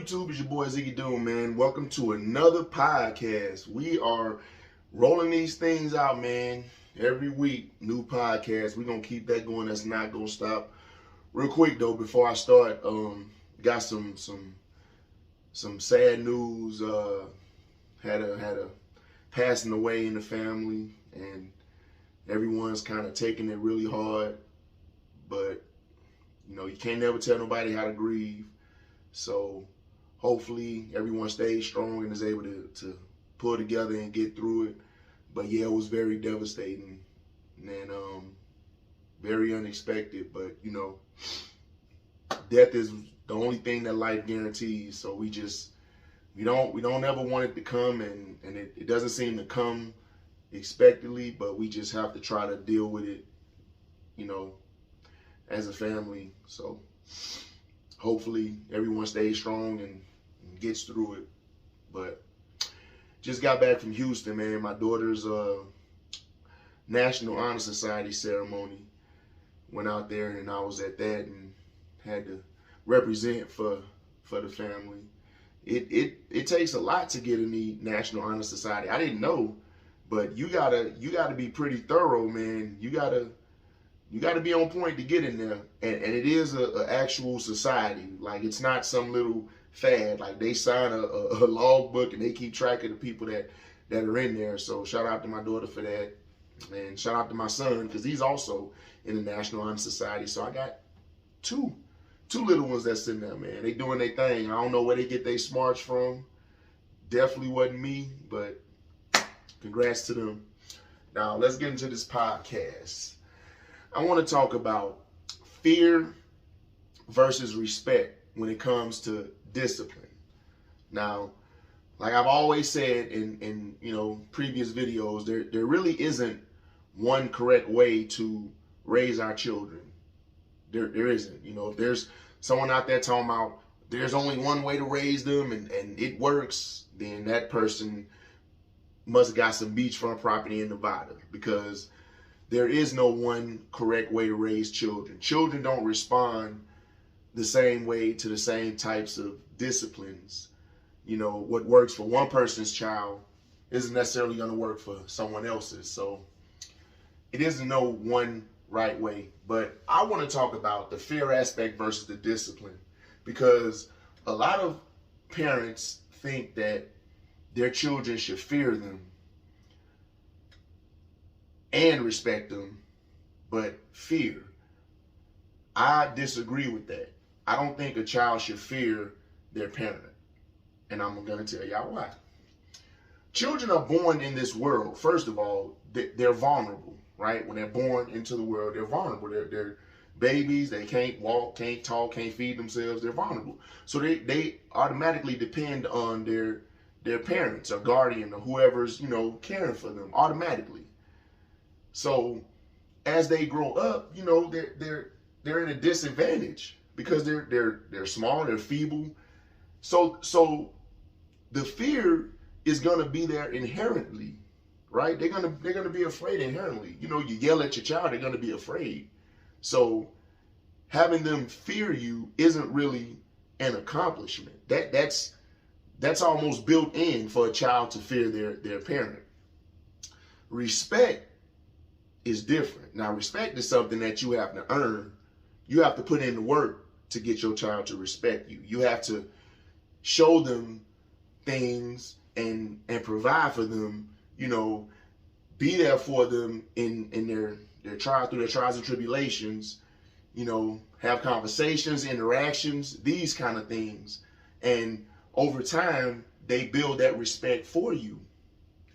YouTube? It's your boy Ziggy man. Welcome to another podcast. We are rolling these things out, man. Every week, new podcast. We're gonna keep that going. That's not gonna stop. Real quick though, before I start, got some sad news. Had a passing away in the family, and everyone's kind of taking it really hard. But you know, you can't never tell nobody how to grieve. So hopefully everyone stays strong and is able to pull together and get through it. But yeah, it was very devastating and very unexpected. But you know, death is the only thing that life guarantees. So we don't ever want it to come, and it doesn't seem to come expectedly. But we just have to try to deal with it, you know, as a family. So hopefully everyone stays strong and gets through it. But just got back from Houston, man. My daughter's National Honor Society ceremony. Went out there and I was at that and had to represent for the family. It takes a lot to get in the National Honor Society. I didn't know, but you gotta be pretty thorough, man. You gotta be on point to get in there, and it is a actual society. Like, it's not some little fad. Like, they sign a log book and they keep track of the people that are in there. So shout out to my daughter for that, and shout out to my son because he's also in the National Honor Society. So I got two little ones that's in there, man. They doing their thing. I don't know where they get their smarts from. Definitely wasn't me, but congrats to them. Now let's get into this podcast. I want to talk about fear versus respect when it comes to discipline. Now, like I've always said in you know, previous videos, there really isn't one correct way to raise our children. There isn't. You know, if there's someone out there talking about there's only one way to raise them and it works, then that person must have got some beachfront property in Nevada, because there is no one correct way to raise children. Children don't respond the same way to the same types of disciplines. You know, what works for one person's child isn't necessarily going to work for someone else's. So it isn't no one right way. But I want to talk about the fear aspect versus the discipline, because a lot of parents think that their children should fear them and respect them, but fear. I disagree with that. I don't think a child should fear their parent, and I'm going to tell y'all why. Children are born in this world. First of all, they're vulnerable, right? When they're born into the world, they're vulnerable. They're babies. They can't walk, can't talk, can't feed themselves. They're vulnerable. So they automatically depend on their parents or guardian or whoever's, you know, caring for them automatically. So as they grow up, you know, they're in a disadvantage because they're small, they're feeble. So the fear is gonna be there inherently, right? They're gonna be afraid inherently. You know, you yell at your child, they're gonna be afraid. So having them fear you isn't really an accomplishment. That's almost built in for a child to fear their parent. Respect is different. Now, respect is something that you have to earn. You have to put in the work to get your child to respect you. You have to show them things and provide for them, you know, be there for them in their trial, through their trials and tribulations, you know, have conversations, interactions, these kind of things. And over time, they build that respect for you.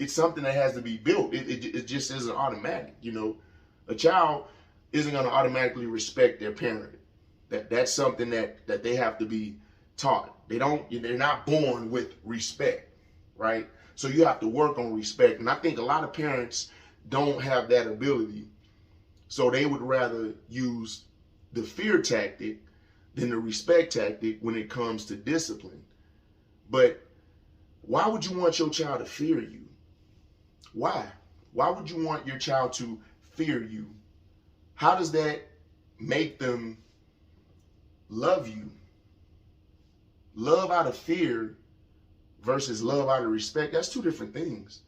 It's something that has to be built. It just isn't automatic. You know, a child isn't going to automatically respect their parent. That's something that they have to be taught. They're not born with respect, right? So you have to work on respect. And I think a lot of parents don't have that ability. So they would rather use the fear tactic than the respect tactic when it comes to discipline. But why would you want your child to fear you? Why? Why would you want your child to fear you? How does that make them love you? love out of fear versus love out of respect, that's two different things.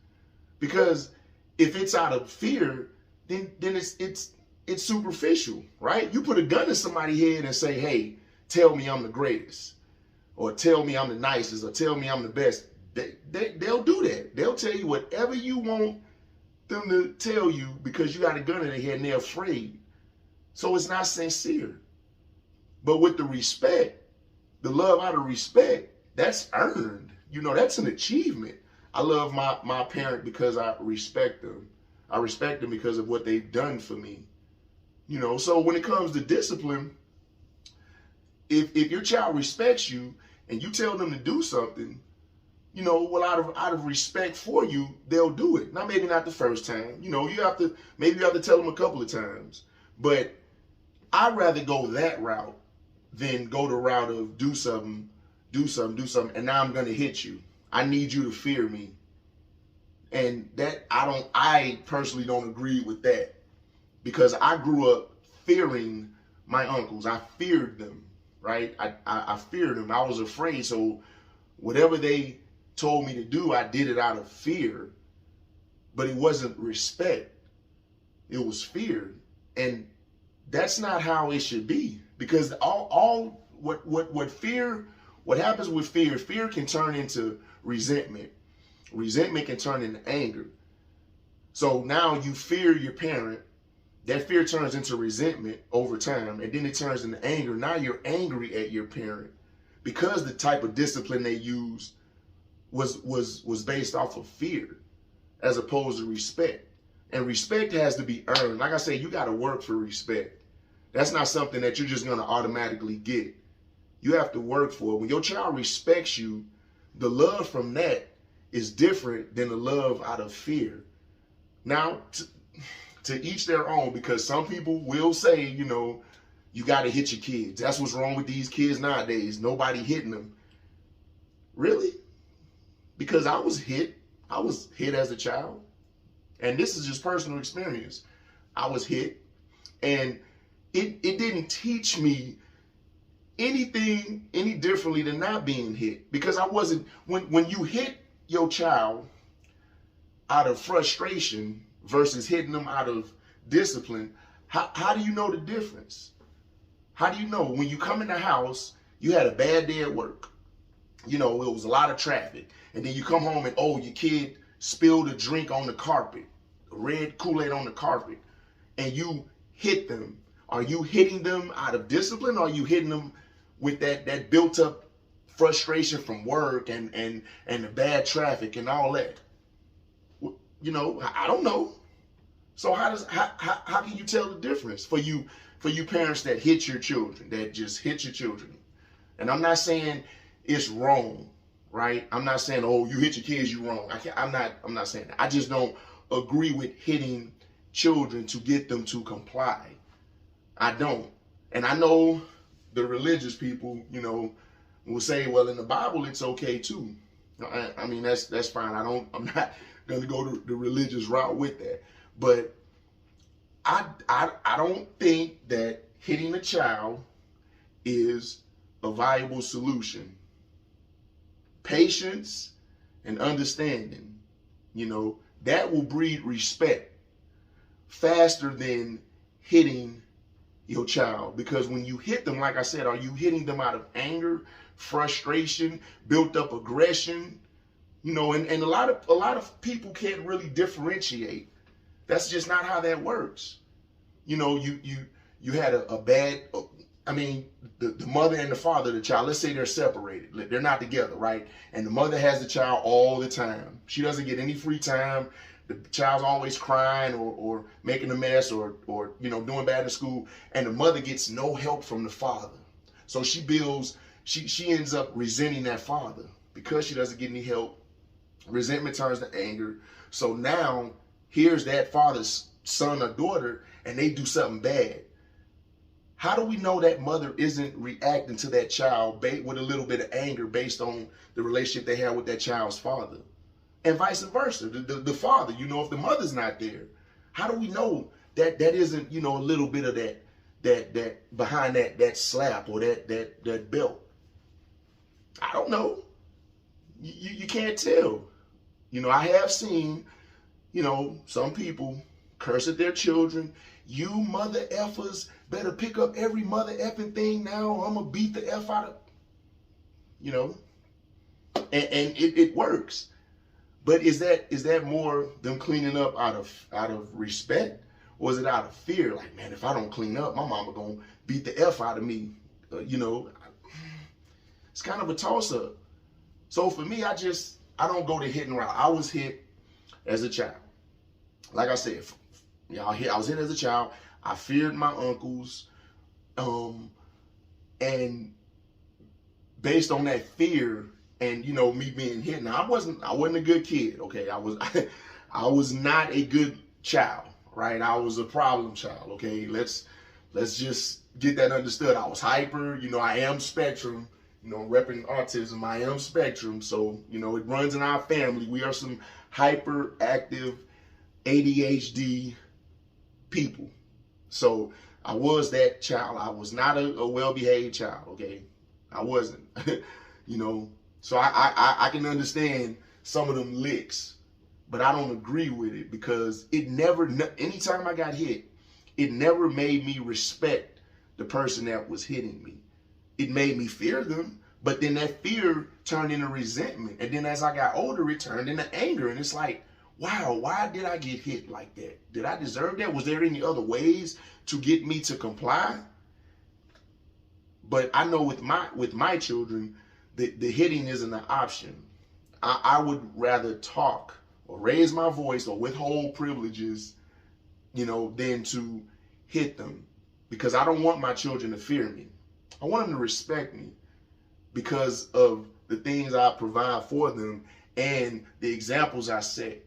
Because if it's out of fear, then it's superficial, right? You put a gun in somebody's head and say, hey, tell me I'm the greatest, or tell me I'm the nicest, or tell me I'm the best. They'll do that. They'll tell you whatever you want them to tell you because you got a gun in their head and they're afraid. So it's not sincere. But with the respect, the love out of respect, that's earned. You know, that's an achievement. I love my parent because I respect them. I respect them because of what they've done for me. You know, so when it comes to discipline, if your child respects you and you tell them to do something, you know, well, out of respect for you, they'll do it. Now, maybe not the first time. You know, maybe you have to tell them a couple of times. But I'd rather go that route than go the route of do something, and now I'm gonna hit you. I need you to fear me. And that I personally don't agree with that, because I grew up fearing my uncles. I feared them, right? I feared them. I was afraid. So whatever they told me to do, I did it out of fear. But it wasn't respect. It was fear. And that's not how it should be. Because what happens with fear can turn into resentment. Resentment can turn into anger. So now you fear your parent. That fear turns into resentment over time, and then it turns into anger. Now you're angry at your parent because the type of discipline they used was based off of fear as opposed to respect. And respect has to be earned. Like I say, you got to work for respect. That's not something that you're just going to automatically get. You have to work for it. When your child respects you, the love from that is different than the love out of fear. Now, to each their own, because some people will say, you know, you got to hit your kids. That's what's wrong with these kids nowadays. Nobody hitting them. Really? Because I was hit. I was hit as a child. And this is just personal experience. I was hit. And it didn't teach me anything any differently than not being hit. Because I wasn't, when you hit your child out of frustration versus hitting them out of discipline, how do you know the difference? How do you know when you come in the house, you had a bad day at work, you know, it was a lot of traffic, and then you come home and, oh, your kid spilled a drink on the carpet, red Kool-Aid on the carpet, and you hit them. Are you hitting them out of discipline, or are you hitting them with that built up frustration from work and the bad traffic and all that? You know, I don't know. So how can you tell the difference for you parents that hit your children, that just hit your children? And I'm not saying it's wrong, right? I'm not saying, oh, you hit your kids, you're wrong. I'm not saying that. I just don't agree with hitting children to get them to comply. I don't. And I know the religious people, you know, will say, well, in the Bible it's okay too. I mean, that's fine. I'm not going to go the religious route with that. But I don't think that hitting a child is a viable solution. Patience and understanding, you know, that will breed respect faster than hitting your child. Because when you hit them, like I said, are you hitting them out of anger, frustration, built up aggression? You know, and a lot of people can't really differentiate. That's just not how that works. You know, you had a bad, I mean, the mother and the father of the child, let's say they're separated. They're not together, right? And the mother has the child all the time. She doesn't get any free time. The child's always crying or making a mess or you know, doing bad in school. And the mother gets no help from the father. So she ends up resenting that father because she doesn't get any help. Resentment turns to anger. So now here's that father's son or daughter and they do something bad. How do we know that mother isn't reacting to that child with a little bit of anger based on the relationship they have with that child's father? And vice versa, the father, you know, if the mother's not there, how do we know that isn't, you know, a little bit of that behind that slap or that belt? I don't know. You can't tell. You know, I have seen, you know, some people curse at their children. You mother effers better pick up every mother effing thing now, or I'm gonna beat the F out of, you know, and it works. But is that more them cleaning up out of respect, or is it out of fear? Like, man, if I don't clean up, my mama gonna beat the F out of me. You know, it's kind of a toss up. So for me, I don't go the hitting route. I was hit as a child. Like I said, I was hit as a child. I feared my uncles, and based on that fear, and you know, me being hit. Now I wasn't a good kid. Okay, I was not a good child. Right, I was a problem child. Okay, let's just get that understood. I was hyper. You know, I am spectrum. You know, repping autism, I am spectrum. So, you know, it runs in our family. We are some hyperactive ADHD people. So I was that child. I was not a well-behaved child, okay? I wasn't, you know. So I can understand some of them licks, but I don't agree with it because it never, anytime I got hit, it never made me respect the person that was hitting me. It made me fear them, but then that fear turned into resentment. And then as I got older, it turned into anger. And it's like, wow, why did I get hit like that? Did I deserve that? Was there any other ways to get me to comply? But I know with my children, the hitting isn't an option. I would rather talk or raise my voice or withhold privileges, you know, than to hit them. Because I don't want my children to fear me. I want them to respect me because of the things I provide for them and the examples I set.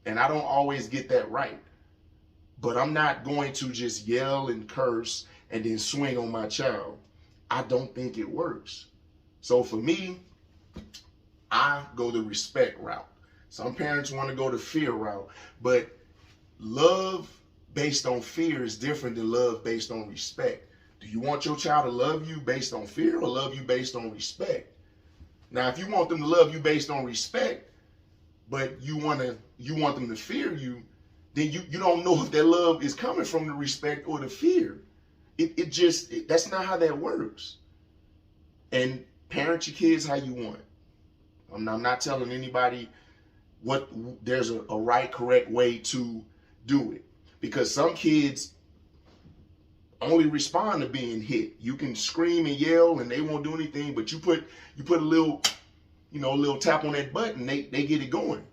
And I don't always get that right. But I'm not going to just yell and curse and then swing on my child. I don't think it works. So for me, I go the respect route. Some parents want to go the fear route, but love based on fear is different than love based on respect. Do you want your child to love you based on fear or love you based on respect? Now, if you want them to love you based on respect, but you want them to fear you, then you don't know if that love is coming from the respect or the fear. That's not how that works. And parent your kids how you want. I'm not telling anybody there's a right, correct way to do it. Because some kids only respond to being hit. You can scream and yell and they won't do anything, but you put a little, you know, a little tap on that button, they get it going.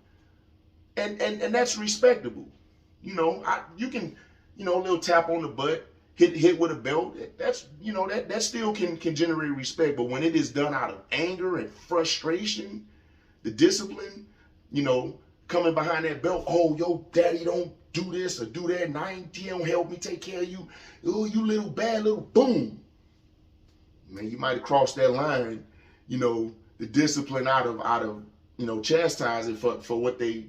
And that's respectable. You know, you can, you know, a little tap on the butt, hit with a belt. That's, you know, that still can generate respect. But when it is done out of anger and frustration, the discipline, you know, coming behind that belt, oh, yo, daddy don't do this or do that, and he don't help me take care of you. Oh, you little bad little boom. Man, you might have crossed that line, you know, the discipline out of you know, chastising for what the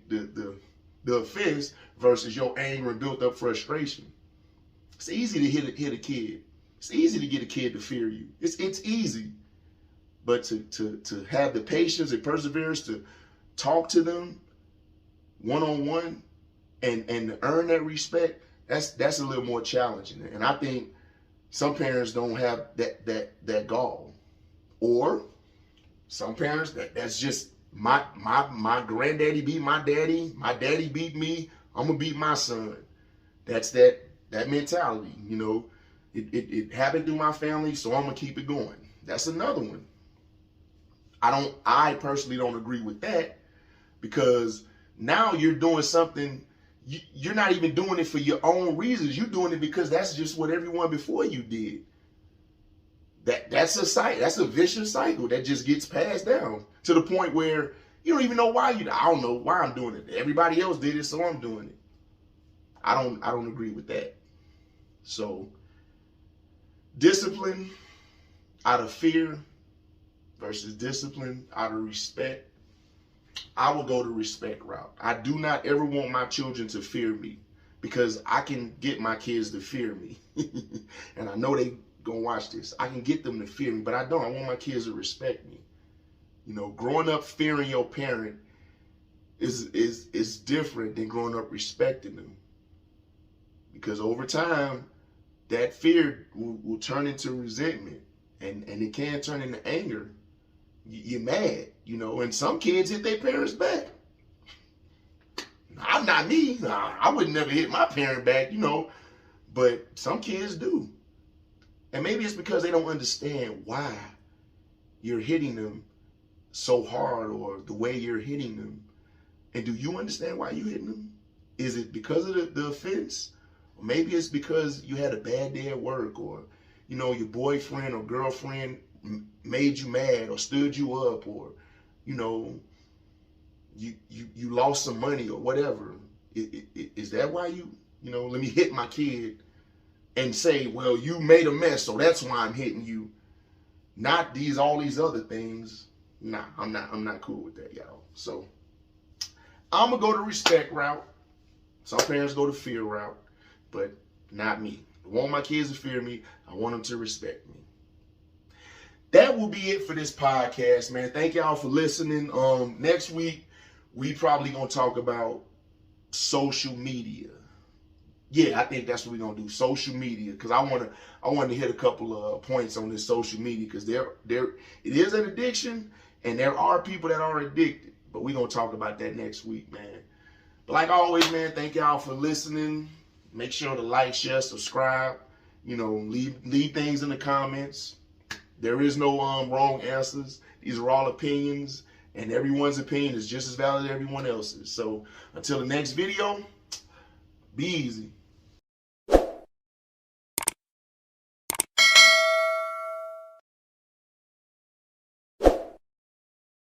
offense versus your anger and built up frustration. It's easy to hit a kid. It's easy to get a kid to fear you. It's easy. But to have the patience and perseverance to talk to them one-on-one and to earn that respect, that's a little more challenging. And I think some parents don't have that gall. Or some parents, that's just my granddaddy beat my daddy beat me, I'm gonna beat my son. That's that mentality, you know. It happened through my family, so I'm gonna keep it going. That's another one. I personally don't agree with that, because now you're doing something, you're not even doing it for your own reasons. You're doing it because that's just what everyone before you did. That's a vicious cycle that just gets passed down to the point where you don't even know why I don't know why I'm doing it. Everybody else did it, so I'm doing it. I don't agree with that. So discipline out of fear versus discipline out of respect. I will go the respect route. I do not ever want my children to fear me, because I can get my kids to fear me. And I know they gonna watch this. I can get them to fear me, but I don't. I want my kids to respect me. You know, growing up fearing your parent is different than growing up respecting them. Because over time, that fear will turn into resentment, and it can turn into anger. You're mad, you know, and some kids hit their parents back. I'm not me. I would never hit my parent back, you know, but some kids do. And maybe it's because they don't understand why you're hitting them so hard or the way you're hitting them. And do you understand why you're hitting them? Is it because of the offense? Or maybe it's because you had a bad day at work, or, you know, your boyfriend or girlfriend made you mad or stood you up, or, you know, you lost some money or whatever. Is that why you know, let me hit my kid and say, well, you made a mess, so that's why I'm hitting you. Not all these other things. Nah, I'm not cool with that, y'all. So I'm gonna go the respect route. Some parents go the fear route, but not me. I want my kids to fear me. I want them to respect me. That will be it for this podcast, man. Thank y'all for listening. Next week, we probably gonna talk about social media. Yeah, I think that's what we're gonna do. Social media, because I want to hit a couple of points on this social media, because it is an addiction, and there are people that are addicted. But we're gonna talk about that next week, man. But like always, man, thank y'all for listening. Make sure to like, share, subscribe. You know, leave things in the comments. There is no wrong answers. These are all opinions, and everyone's opinion is just as valid as everyone else's. So until the next video, be easy.